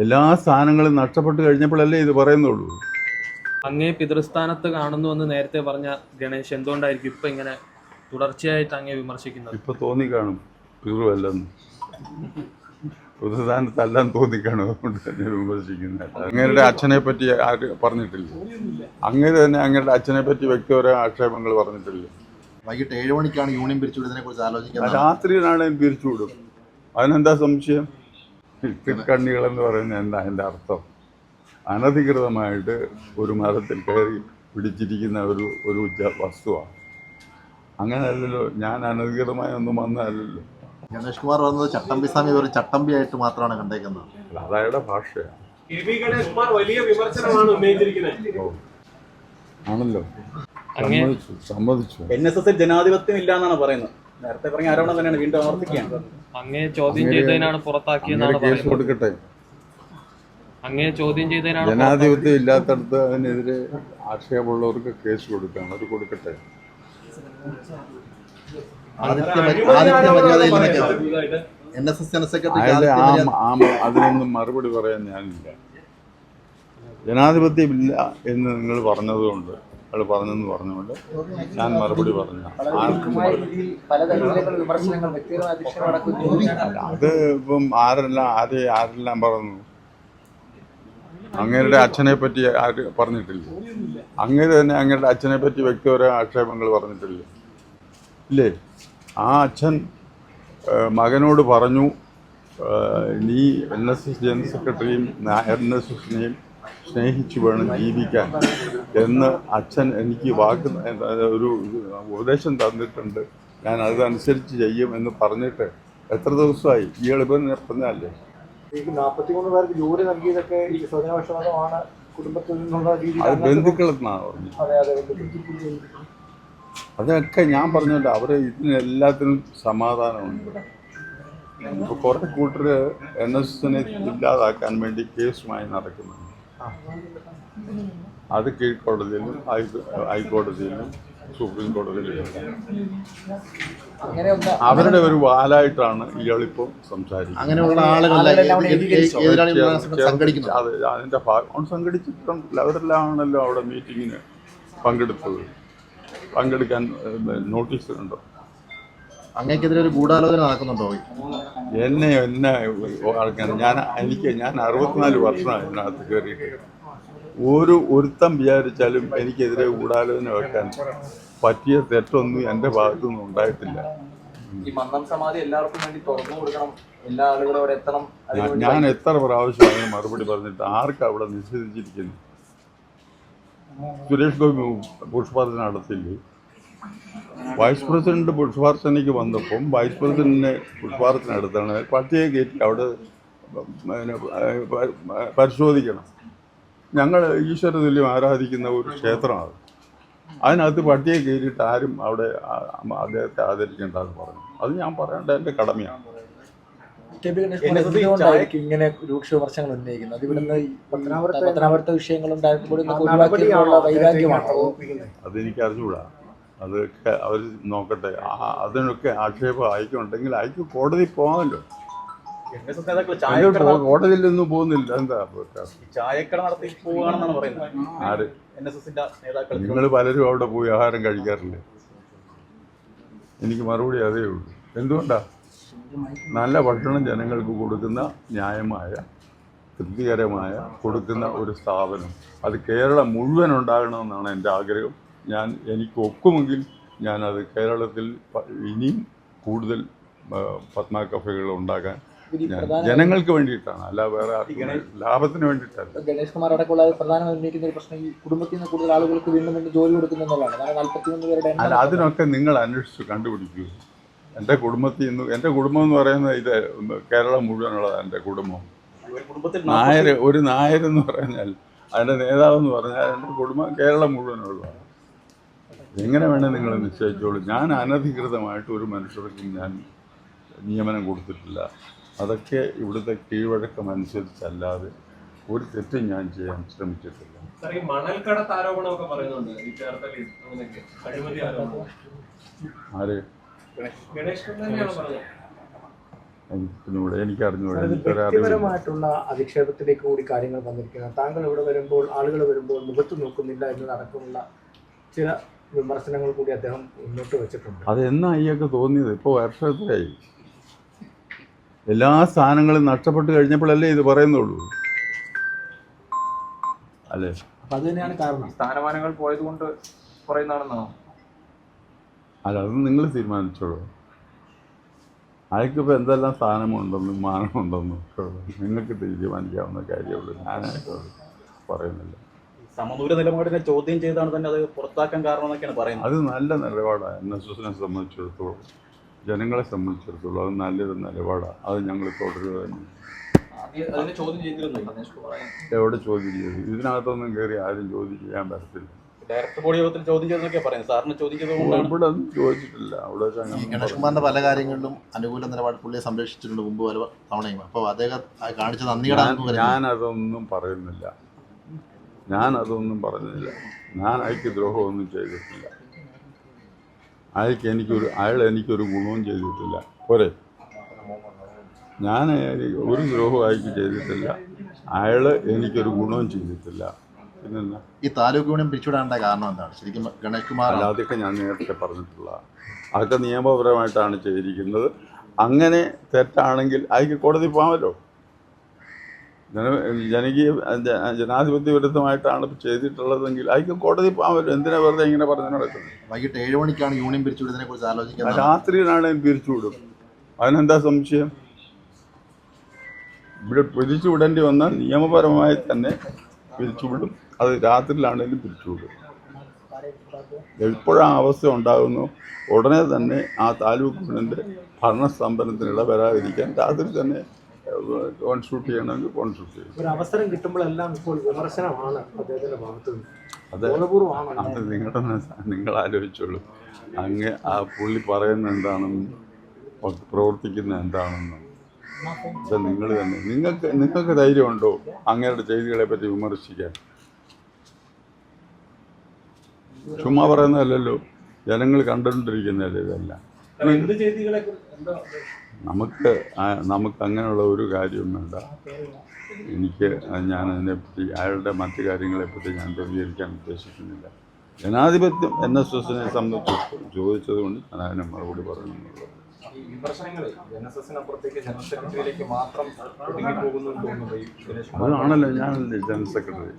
എല്ലാ സ്ഥാനങ്ങളും നഷ്ടപ്പെട്ട് കഴിഞ്ഞപ്പോഴല്ലേ ഇത് പറയുന്നുള്ളൂ. അങ്ങേ പിതൃസ്ഥാനത്ത് കാണുന്നുവെന്ന് നേരത്തെ പറഞ്ഞ ഗണേഷ് എന്തുകൊണ്ടായിരിക്കും ഇപ്പൊ ഇങ്ങനെ തുടർച്ചയായിട്ട് അങ്ങേ വിമർശിക്കുന്നത്? ഇപ്പൊ തോന്നിക്കാണും പിതൃവല്ലെന്ന്, പിതൃസ്ഥാനത്തല്ലാൻ തോന്നിക്കാണും, അതുകൊണ്ട് തന്നെ വിമർശിക്കുന്നത്. അങ്ങയുടെ അച്ഛനെ പറ്റി ആര് പറഞ്ഞിട്ടില്ല? അങ്ങനെ തന്നെ അങ്ങയുടെ അച്ഛനെ പറ്റി വ്യക്തിപരമായ ആക്ഷേപങ്ങൾ പറഞ്ഞിട്ടില്ല. വൈകിട്ട് 7 മണിക്കാണ് യൂണിയൻ പിരിച്ചുവിടുന്നതിനെ കുറിച്ച് ആലോചിക്കുന്നത്. രാത്രിയിലാണ് പിരിച്ചുവിടും, അതിനെന്താ സംശയം? കണ്ണികളെന്ന് പറയുന്നത് എന്താ എൻ്റെ അർത്ഥം? അനധികൃതമായിട്ട് ഒരു മരത്തിൽ കയറി പിടിച്ചിരിക്കുന്ന ഒരു വസ്തുവാണ്. അങ്ങനെയല്ലല്ലോ, ഞാൻ അനധികൃതമായി ഒന്നും വന്നതല്ലല്ലോ. ഗണേഷ് കുമാർ പറഞ്ഞത് ചട്ടമ്പിസ്വാമി ഒരു ചട്ടമ്പിയായിട്ട് മാത്രമാണ് കണ്ടേക്കുന്നത്. അതയാളുടെ ഭാഷയാണ്. ആണല്ലോ, സമ്മതിച്ചു. NSS ജനാധിപത്യം ഇല്ല എന്നാണ് പറയുന്നത്. നേരത്തെ പറഞ്ഞ ആരോപണം തന്നെയാണ് വീണ്ടും ആവർത്തിക്കുകയാണ്. അങ്ങേ ചോദ്യം ചെയ്തതിനാണ് പുറത്താക്കിയെന്നാണ് കേസ് കൊടുക്കട്ടെ. അങ്ങേ ചോദ്യം ചെയ്തതിനാണ്. ജനാധിപത്യം ഇല്ലാത്തടത്ത് അതിനെതിരെ ആക്ഷേപമുള്ളവർക്ക് കേസ് കൊടുക്കാം, അവർ കൊടുക്കട്ടെ. അതിനൊന്നും മറുപടി പറയാൻ ഞാനില്ല. ജനാധിപത്യം ഇല്ല എന്ന് നിങ്ങൾ പറഞ്ഞതുകൊണ്ട്, അയാൾ പറഞ്ഞെന്ന് പറഞ്ഞുകൊണ്ട് ഞാൻ മറുപടി പറഞ്ഞു. അത് ഇപ്പം ആരെല്ലാം പറഞ്ഞു. അങ്ങയുടെ അച്ഛനെ പറ്റി ആര് പറഞ്ഞിട്ടില്ല? അങ്ങേര് തന്നെ അങ്ങയുടെ അച്ഛനെ പറ്റി വ്യക്തിപരമായ ആക്ഷേപങ്ങൾ പറഞ്ഞിട്ടില്ല ഇല്ലേ? ആ അച്ഛൻ മകനോട് പറഞ്ഞു, നീ NSS ജനറൽ സെക്രട്ടറിയും NSSനെയും സ്നേഹിച്ചു വേണം ജീവിക്കാൻ എന്ന് അച്ഛൻ എനിക്ക് ഒരു ഉപദേശം തന്നിട്ടുണ്ട്. ഞാൻ അതനുസരിച്ച് ചെയ്യും എന്ന് പറഞ്ഞിട്ട് എത്ര ദിവസമായി? ഈ എളുപ്പം പറഞ്ഞല്ലേ. 43 പേർക്ക് ജോലി നൽകിയതൊക്കെ ഈ സ്വജനപക്ഷപാതമാണ്, കുടുംബത്തിൽ നിന്നുള്ള രീതി. അത് ബന്ധുക്കളെന്നാണ് പറഞ്ഞത്. അതൊക്കെ ഞാൻ പറഞ്ഞില്ല. അവർ ഇതിനെല്ലാത്തിനും സമാധാനമുണ്ട്. ഇപ്പോൾ കുറേ കൂട്ടർ NSSനെ ഇല്ലാതാക്കാൻ വേണ്ടി കേസുമായി നടക്കുന്നുണ്ട്. അത് കീഴ്ക്കോടതിയിലും ഹൈക്കോടതിയിലും സുപ്രീം കോടതിയിലും അവരുടെ ഒരു വാലായിട്ടാണ് ഇയാളിപ്പോൾ സംസാരിക്കുന്നത്. അങ്ങനെയുള്ള അതിന്റെ ഭാഗം സംഘടിച്ചിട്ടുണ്ട്. അവരെല്ലാമാണല്ലോ അവിടെ മീറ്റിങ്ങിന് പങ്കെടുത്തത്. പങ്കെടുക്കാൻ നോട്ടീസ് ഉണ്ടോ? അങ്ങേക്കെതിരെ ഒരു ഗൂഢാലോചന നടക്കുന്നുണ്ടോ? എന്നെ ആൾക്കാർ ഞാൻ 64 വർഷമായി ഇതിനകത്ത് കയറിയിട്ട് ഒരുത്തം വിചാരിച്ചാലും എനിക്കെതിരെ ഗൂഢാലോചന വെക്കാൻ പറ്റിയ തെറ്റൊന്നും എൻ്റെ ഭാഗത്തുനിന്നും ഉണ്ടായിട്ടില്ല. ഞാൻ എത്ര പ്രാവശ്യം അതിന് മറുപടി പറഞ്ഞിട്ട് ആർക്കും അവിടെ നിഷേധിച്ചിരിക്കുന്നു. സുരേഷ് ഗോപി പുഷ്പാർച്ചന നടത്തില്ലേ? വൈസ് പ്രസിഡന്റ് പുഷ്പാർച്ചനയ്ക്ക് വന്നപ്പം വൈസ് പ്രസിഡന്റിനെ പുഷ്പാർച്ചന നടത്താണ് പട്ടിയെ കയറ്റി അവിടെ പരിശോധിക്കണം. ഞങ്ങൾ ഈശ്വര തുല്യം ആരാധിക്കുന്ന ഒരു ക്ഷേത്രമാണ്. അതിനകത്ത് പട്ടിയെ കയറിയിട്ട് ആരും അവിടെ അദ്ദേഹത്തെ ആദരിക്കേണ്ടെന്ന് പറഞ്ഞു. അത് ഞാൻ പറയേണ്ട എൻ്റെ കടമയാണ്. ഇങ്ങനെ രൂക്ഷ വിമർശനങ്ങൾ ഉന്നയിക്കുന്നത് അതെനിക്ക് അറിഞ്ഞുകൂടാ. അതൊക്കെ അവർ നോക്കട്ടെ. അതിനൊക്കെ ആക്ഷേപം അയക്കുന്നുണ്ടെങ്കിൽ അയക്കും, കോടതി പോകാമല്ലോ. കോടതിയിലൊന്നും പോകുന്നില്ല. എന്താ ചായക്കട നടത്തി പോവുകയാണെന്നാണ് പറയുന്നത്. ആര്? NSSന്റെ നേതാക്കൾ. നിങ്ങൾ പലരും അവിടെ പോയി ആഹാരം കഴിക്കാറില്ലേ? എനിക്ക് മറുപടി അതേ ഉള്ളൂ. എന്തുകൊണ്ടാ? നല്ല ഭക്ഷണം ജനങ്ങൾക്ക് കൊടുക്കുന്ന, ന്യായമായ തൃപ്തികരമായ കൊടുക്കുന്ന ഒരു സ്ഥാപനം അത് കേരളം മുഴുവൻ ഉണ്ടാകണമെന്നാണ് എൻ്റെ ആഗ്രഹം. എനിക്ക് ഒക്കുമെങ്കിൽ ഞാനത് കേരളത്തിൽ ഇനിയും കൂടുതൽ പത്മ കഫേകൾ ഉണ്ടാക്കാൻ ജനങ്ങൾക്ക് വേണ്ടിയിട്ടാണ്, അല്ല വേറെ ലാഭത്തിന് വേണ്ടിയിട്ടല്ല. ഗണേഷ് കുമാർ അടക്കമുള്ള പ്രധാനമായി ഉന്നയിക്കുന്ന ഒരു പ്രശ്നം ഈ കുടുംബത്തിൽ നിന്ന് കൂടുതൽ ആളുകൾക്ക് വീണ്ടും വീണ്ടും ജോലി കൊടുക്കുന്നുള്ളതാണ്. 43 പേരുടെ. അല്ല, അതിനൊക്കെ നിങ്ങൾ അന്വേഷിച്ച് കണ്ടുപിടിക്കൂ. എൻ്റെ കുടുംബത്തിൽ നിന്ന്, എൻ്റെ കുടുംബം എന്ന് പറയുന്നത് ഇത് കേരളം മുഴുവനുള്ളതാണ് എൻ്റെ കുടുംബം. ഒരു നായരെന്ന് പറഞ്ഞാൽ, അതിൻ്റെ നേതാവെന്ന് പറഞ്ഞാൽ എൻ്റെ കുടുംബം കേരളം മുഴുവനുള്ളതാണ്. എങ്ങനെ വേണേൽ നിങ്ങൾ നിശ്ചയിച്ചോളൂ. ഞാൻ അനധികൃതമായിട്ട് ഒരു മനുഷ്യർക്കും ഞാൻ നിയമനം കൊടുത്തിട്ടില്ല. അതൊക്കെ ഇവിടുത്തെ കീഴ്വഴക്കം അനുസരിച്ചല്ലാതെ ഒരു തെറ്റും ഞാൻ ചെയ്യാൻ ശ്രമിച്ചിട്ടില്ല. ആര്? എനിക്ക് അറിഞ്ഞൂടെ, ഇത് എനിക്കൊരറിവില്ല. വ്യക്തിപരമായിട്ടുള്ള അധിക്ഷേപത്തിലേക്ക് കൂടി കാര്യങ്ങൾ വന്നിരിക്കുന്നത്. താങ്കൾ ഇവിടെ വരുമ്പോൾ ആളുകൾ വരുമ്പോൾ മുഖത്ത് നോക്കുന്നില്ല എന്നതടക്കമുള്ള ചില വിമർശനങ്ങൾ കൂടി അദ്ദേഹം മുന്നോട്ട് വെച്ചിട്ടുണ്ട്. അതെന്നാ അയ്യൊക്കെ തോന്നിയത്? ഇപ്പോൾ വർഷത്തിലായി. എല്ലാ സ്ഥാനങ്ങളും നഷ്ടപ്പെട്ട് കഴിഞ്ഞപ്പോഴല്ലേ ഇത് പറയുന്നുള്ളൂ, അല്ലേ? അപ്പം അത് തന്നെയാണ് കാരണം. സ്ഥാനമാനങ്ങൾ പോയത് കൊണ്ട് പറയുന്നതാണെന്നാണോ? അല്ല, അത് നിങ്ങൾ തീരുമാനിച്ചോളൂ. അയാൾക്കിപ്പോൾ എന്തെല്ലാം സ്ഥാനമുണ്ടെന്നും മാനമുണ്ടെന്നും ഒക്കെ നിങ്ങൾക്ക് തീരുമാനിക്കാവുന്ന കാര്യമുള്ളൂ. ഞാനായിട്ട് പറയുന്നില്ല. സമദൂര നിലപാടിനെ ചോദ്യം ചെയ്താണ് തന്നെ അത് പുറത്താക്കാൻ കാരണം എന്നൊക്കെയാണ് പറയുന്നത്. അത് നല്ല നിലപാടാണ്. NSSനെ സംബന്ധിച്ചിടത്തോളം, ജനങ്ങളെ സംബന്ധിച്ചിടത്തോളം അത് നല്ലൊരു നിലപാടാണ്. അത് ഞങ്ങൾ തുടരുക തന്നെ. അതിനെ ചോദ്യം ചെയ്തിരുന്നു. എവിടെ ചോദ്യം ചെയ്തു? ഇതിനകത്തൊന്നും കയറി ആരും ചോദ്യം ചെയ്യാൻ പറ്റത്തില്ല. ഡയറക്ടർ ബോഡി യോഗത്തിൽ ചോദ്യം ചെയ്തെന്നൊക്കെ പറയുന്നത്. സാറിന് ചോദ്യം ചെയ്തതുകൊണ്ടാണ്. ഇവിടെ ഒന്നും ചോദിച്ചിട്ടില്ല. അവിടെ ഗണേഷ് കുമാറിന്റെ പല കാര്യങ്ങളിലും അനുകൂല നിലപാട് പുള്ളിയെ സംരക്ഷിച്ചിട്ടുണ്ട് മുമ്പ് പല തവണയും. അപ്പോൾ അദ്ദേഹം കാണിച്ച നന്ദിയുടെ ഞാനതൊന്നും പറയുന്നില്ല. ഞാനതൊന്നും പറഞ്ഞില്ല. ഞാൻ അയക്ക് ദ്രോഹമൊന്നും ചെയ്തിട്ടില്ല. അയാൾ എനിക്കൊരു ഗുണവും ചെയ്തിട്ടില്ല. പോരെ, ഞാൻ ഒരു ദ്രോഹവും അയക്ക് ചെയ്തിട്ടില്ല. അയാൾ എനിക്കൊരു ഗുണവും ചെയ്തിട്ടില്ല. പിന്നെന്താ ഈ താലൂക്ക് യൂണിയൻ പിരിച്ചുവിടാനുള്ള കാരണം എന്താണ്? ശരിക്കും ഗണേഷ് കുമാർ അല്ല, അതൊക്കെ ഞാൻ നേരത്തെ പറഞ്ഞിട്ടുള്ള അതൊക്കെ നിയമപരമായിട്ടാണ് ചെയ്തിരിക്കുന്നത്. അങ്ങനെ തെറ്റാണെങ്കിൽ അയക്ക് കോടതി പോകാമല്ലോ. ജനാധിപത്യ വിരുദ്ധമായിട്ടാണ് ചെയ്തിട്ടുള്ളതെങ്കിൽ അയക്ക് കോടതി പോകാമല്ലോ. എന്തിനാ വെറുതെ ഇങ്ങനെ പറഞ്ഞു നടക്കുന്നത്? വൈകിട്ട് 7 മണിക്കാണ് യൂണിയൻ പിരിച്ചുവിടുന്നതിനെ കുറിച്ച് ആലോചിക്കുന്നത്. രാത്രിയിലാണെങ്കിൽ പിരിച്ചുവിടും. അതിനെന്താ സംശയം? ഇവിടെ പിരിച്ചുവിടേണ്ടി വന്നാൽ നിയമപരമായി തന്നെ പിരിച്ചുവിടും. അത് രാത്രിയിലാണെങ്കിലും പിരിച്ചുവിടും. എപ്പോഴാ അവസ്ഥ ഉണ്ടാകുന്നു ഉടനെ തന്നെ ആ താലൂക്ക് യൂണിയൻ്റെ ഭരണസ്തംഭനത്തിന് ഇടവരാതിരിക്കാൻ രാത്രി തന്നെ കോൺസ്റ്റിറ്റ്യൂട്ട് ചെയ്യണമെങ്കിൽ കോൺസ്റ്റിറ്റ്യൂട്ട് ചെയ്യും. ഒരു അവസരം കിട്ടുമ്പോഴെല്ലാം ഇപ്പോൾ വിമർശനമാണ് അദ്ദേഹത്തിന്റെ ഭാഗത്ത് നിന്ന്. അത് നിങ്ങൾ ആലോചിച്ചോളൂ. അങ്ങ് ആ പുള്ളി പറയുന്ന എന്താണെന്നും പ്രവർത്തിക്കുന്ന എന്താണെന്നും ഇപ്പം നിങ്ങൾ തന്നെ നിങ്ങൾക്ക് ധൈര്യമുണ്ടോ അങ്ങയുടെ ചെയ്തികളെ പറ്റി വിമർശിക്കാൻ? ചുമ്മാ പറയുന്നതല്ലല്ലോ, ജനങ്ങൾ കണ്ടുകൊണ്ടിരിക്കുന്നതല്ലേ ഇതെല്ലാം. നമുക്ക് അങ്ങനെയുള്ള ഒരു കാര്യവും വേണ്ട. ഞാൻ അതിനെപ്പറ്റി അയാളുടെ മറ്റു കാര്യങ്ങളെപ്പറ്റി ഞാൻ പ്രതികരിക്കാൻ ഉദ്ദേശിക്കുന്നില്ല. ജനാധിപത്യം NSSനെ സംബന്ധിച്ച് ചോദിച്ചത് കൊണ്ട് ഞാൻ അതിനെ മറുപടി പറയുന്നുള്ളൂ. അതാണല്ലോ ഞാനല്ലേ ജനറൽ സെക്രട്ടറി.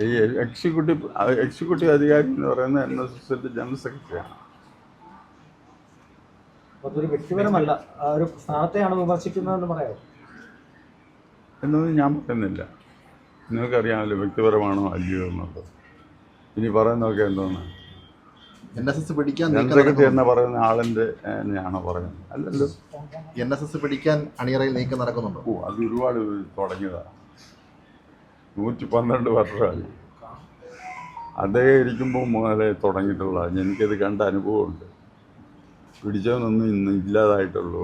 ഈ എക്സിക്യൂട്ടീവ് അധികാരി എന്ന് പറയുന്നത് NSSന്റെ ജനറൽ സെക്രട്ടറിയാണ്. അതൊരു വ്യക്തിപരമല്ല, ഒരു സ്ഥാനത്തെയാണ് വിമർശിക്കുന്നതെന്ന് പറയാം എന്നൊന്നും ഞാൻ പറയുന്നില്ല. നിങ്ങൾക്കറിയാമല്ലോ വ്യക്തിപരമാണോ അല്ലയോ എന്നുള്ളത്. ഇനി പറയുന്നതൊക്കെ എന്തോന്ന്? NSS പിടിക്കാൻ ജനറൽ സെക്രട്ടറി എന്ന് പറയുന്ന ആളിൻ്റെ ആണോ പറയുന്നത്? അല്ലല്ലോ. NSS പിടിക്കാൻ അണിയറയിൽ നീക്കം നടക്കുന്നുണ്ടോ? അത് ഒരുപാട് തുടങ്ങിയതാണ്. 112 വർഷമായി അദ്ദേഹം ഇരിക്കുമ്പോൾ മുതലേ തുടങ്ങിയിട്ടുള്ളതാണ്. എനിക്കത് കണ്ട അനുഭവമുണ്ട്. പിടിച്ചവനൊന്നും ഇന്ന് ഇല്ലാതായിട്ടുള്ളൂ.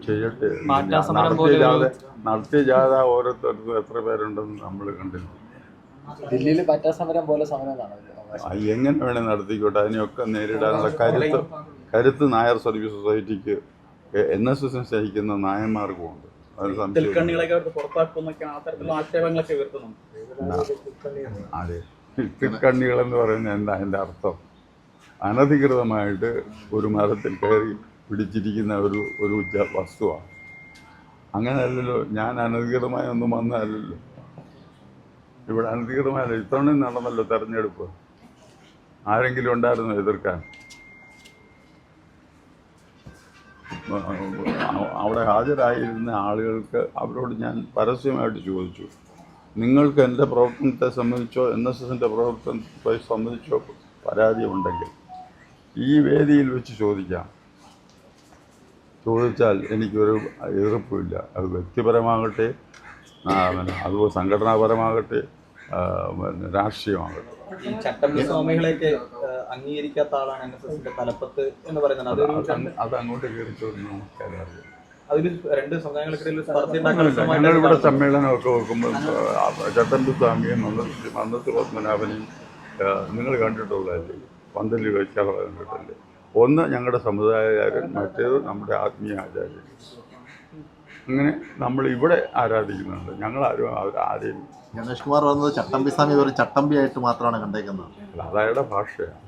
ചെയ്യട്ടെ. നടത്തിയ ജാഥ ഓരോരുത്തർക്കും എത്ര പേരുണ്ടെന്ന് നമ്മൾ കണ്ടില്ല. ദില്ലിയിൽ പാറ്റാ സമരം പോലെ സമരം എങ്ങനെ വേണേൽ നടത്തിക്കോട്ടെ. അതിനെയൊക്കെ നേരിടാനുള്ള കരുത്ത് നായർ സർവീസ് സൊസൈറ്റിക്ക് NSSനെ സഹിക്കുന്ന നായന്മാർക്കുമുണ്ട്. അതെ, തിക്കണ്ണികളെന്ന് പറയുന്നത് എന്താ അതിൻ്റെ അർത്ഥം? അനധികൃതമായിട്ട് ഒരു മരത്തിൽ കയറി പിടിച്ചിരിക്കുന്ന ഒരു വസ്തുവാണ്. അങ്ങനെയല്ലല്ലോ. ഞാൻ അനധികൃതമായി ഒന്നും വന്നതല്ലല്ലോ. ഇവിടെ അനധികൃതമായല്ലോ. ഇത്തവണയും നടന്നല്ലോ തെരഞ്ഞെടുപ്പ്. ആരെങ്കിലും ഉണ്ടായിരുന്നോ എതിർക്കാൻ? അവിടെ ഹാജരായിരുന്ന ആളുകൾക്ക് അവരോട് ഞാൻ പരസ്യമായിട്ട് ചോദിച്ചു, നിങ്ങൾക്ക് എൻ്റെ പ്രവർത്തനത്തെ സംബന്ധിച്ചോ NSSൻ്റെ പ്രവർത്തനത്തെ സംബന്ധിച്ചോ പരാതിയുണ്ടെങ്കിൽ ഈ വേദിയിൽ വെച്ച് ചോദിച്ചാൽ എനിക്കൊരു എതിർപ്പുമില്ല. അത് വ്യക്തിപരമാകട്ടെ, അതുപോലെ സംഘടനാപരമാകട്ടെ, രാഷ്ട്രീയമാകട്ടെ. ഈ ചട്ടമ്പി സ്വാമികളെയൊക്കെ അംഗീകരിക്കാത്ത ആളാണ് NSSന്റെ തലപ്പത്ത് എന്ന് പറയുന്നത്. അത് അങ്ങോട്ട് കയറിച്ചോന്ന് നമുക്കറിയാം. അതിൽ രണ്ട് സമുദായങ്ങൾക്കിടയിൽ ഞങ്ങളിവിടെ സമ്മേളനമൊക്കെ വെക്കുമ്പോൾ ചട്ടമ്പി സ്വാമിയും മന്നത്ത് പത്മനാഭനെയും നിങ്ങൾ കണ്ടിട്ടുള്ളതല്ലേ? പന്തലിൽ വെക്കാറുള്ളത് കണ്ടിട്ടില്ലേ? ഒന്ന് ഞങ്ങളുടെ സമുദായകാരൻ, മറ്റേത് നമ്മുടെ ആത്മീയ ആചാര്യൻ. അങ്ങനെ നമ്മൾ ഇവിടെ ആരാധിക്കുന്നുണ്ട്. ഞങ്ങളാരും ആരെയും ഗണേഷ് കുമാർ പറയുന്നത് ചട്ടമ്പി സ്വാമി ഒരു ചട്ടമ്പിയായിട്ട് മാത്രമാണ് കണ്ടേക്കുന്നത്. അതയാളുടെ ഭാഷയാണ്.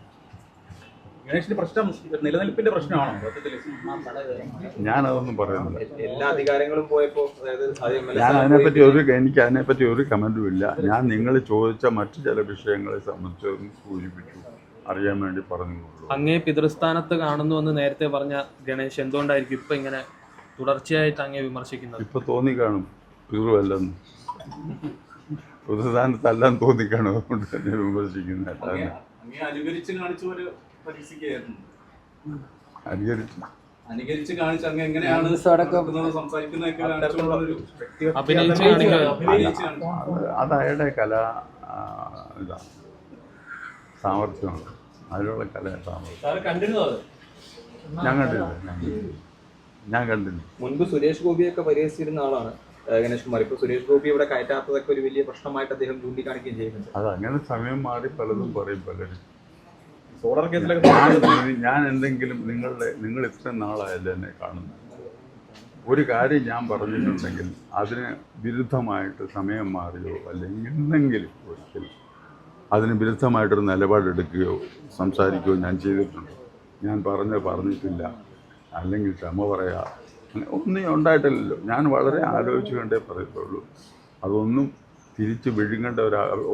ഗണേഷിന്റെ പ്രശ്നം നിലനിൽപ്പിന്റെ പ്രശ്നമാണോ സത്യത്തില്? ഞാനതൊന്നും പറയുന്നില്ല. എല്ലാ അധികാരങ്ങളും പോയപ്പോ അതായത് എനിക്ക് അതിനെപ്പറ്റി ഒരു കമൻറ്റും ഇല്ല. ഞാൻ നിങ്ങൾ ചോദിച്ച മറ്റു ചില വിഷയങ്ങളെ സംബന്ധിച്ചൊന്ന് സൂചിപ്പിച്ചു, അറിയാൻ വേണ്ടി പറഞ്ഞുള്ളൂ. അങ്ങേ പിതൃസ്ഥാനത്ത് കാണുന്നുവെന്ന് നേരത്തെ പറഞ്ഞ ഗണേഷ് എന്തുകൊണ്ടായിരിക്കും ഇപ്പൊ ഇങ്ങനെ തുടർച്ചയായിട്ട് അങ്ങേ വിമർശിക്കുന്നത്? ഇപ്പൊ തോന്നിക്കാണും പിതൃവല്ലെന്ന്, പിതൃസ്ഥാനത്തല്ലാൻ തോന്നിക്കാണും, അതുകൊണ്ട് തന്നെ വിമർശിക്കുന്നത്. അനുകരിച്ച് കാണിച്ച പോലെ പരീക്ഷിക്കുകയായിരുന്നു. അനുകരിച്ച് കാണിച്ച് അങ്ങ് എങ്ങനെയാണ് സംസാരിക്കുന്നതൊക്കെ അത് അയാളുടെ കലാ ഇതാണ്, സാമർഥ്യമാണ്. അതിലുള്ള കല സാമർഥ്യം. ഞാൻ കണ്ടില്ല. മുൻപ് സുരേഷ് ഗോപിയൊക്കെ പരിഹസിച്ചിരുന്ന ആളാണ് ഗണേഷ് കുമാർ. ഇപ്പൊ സുരേഷ് ഗോപി ഇവിടെ കയറ്റാത്തതൊക്കെ ഒരു വലിയ പ്രശ്നമായിട്ട് അദ്ദേഹം ചൂണ്ടിക്കാണിക്കുകയും ചെയ്യുന്നുണ്ട്. അതങ്ങനെ സമയം മാറി പലതും പറയും പലരും. സോളർ കേസിലൊക്കെ ഞാൻ എന്തെങ്കിലും നിങ്ങൾ ഇത്രയും നാളായല്ലേ എന്നെ കാണുന്നത്, ഒരു കാര്യം ഞാൻ പറഞ്ഞിട്ടുണ്ടെങ്കിൽ അതിന് വിരുദ്ധമായിട്ട് സമയം മാറിയോ അല്ലെങ്കിൽ എന്തെങ്കിലും ഒരിക്കലും അതിന് വിരുദ്ധമായിട്ടൊരു നിലപാടെടുക്കുകയോ സംസാരിക്കുകയോ ഞാൻ ചെയ്തിട്ടുണ്ട്. ഞാൻ പറഞ്ഞിട്ടില്ല, അല്ലെങ്കിൽ ക്ഷമ പറയാ, അങ്ങനെ ഒന്നും ഉണ്ടായിട്ടില്ലല്ലോ. ഞാൻ വളരെ ആലോചിച്ച് കണ്ടേ പറയത്തുള്ളൂ. അതൊന്നും തിരിച്ച് വിഴുങ്ങേണ്ട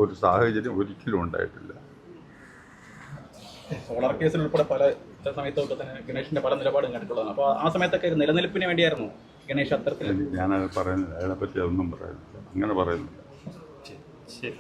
ഒരു സാഹചര്യം ഒരിക്കലും ഉണ്ടായിട്ടില്ല. സോളർ കേസിൽ ഉൾപ്പെടെ പല സമയത്തൊക്കെ തന്നെ ഗണേഷിന്റെ പല നിലപാടും കണ്ടിട്ടുള്ളതാണ്. അപ്പോൾ ആ സമയത്തൊക്കെ നിലനിൽപ്പിന് വേണ്ടിയായിരുന്നു ഗണേഷ് അത്തരത്തിൽ? ഞാനത് പറയുന്നില്ല, അതിനെപ്പറ്റി അതൊന്നും പറയുന്നില്ല, അങ്ങനെ പറയുന്നില്ല. ശരി.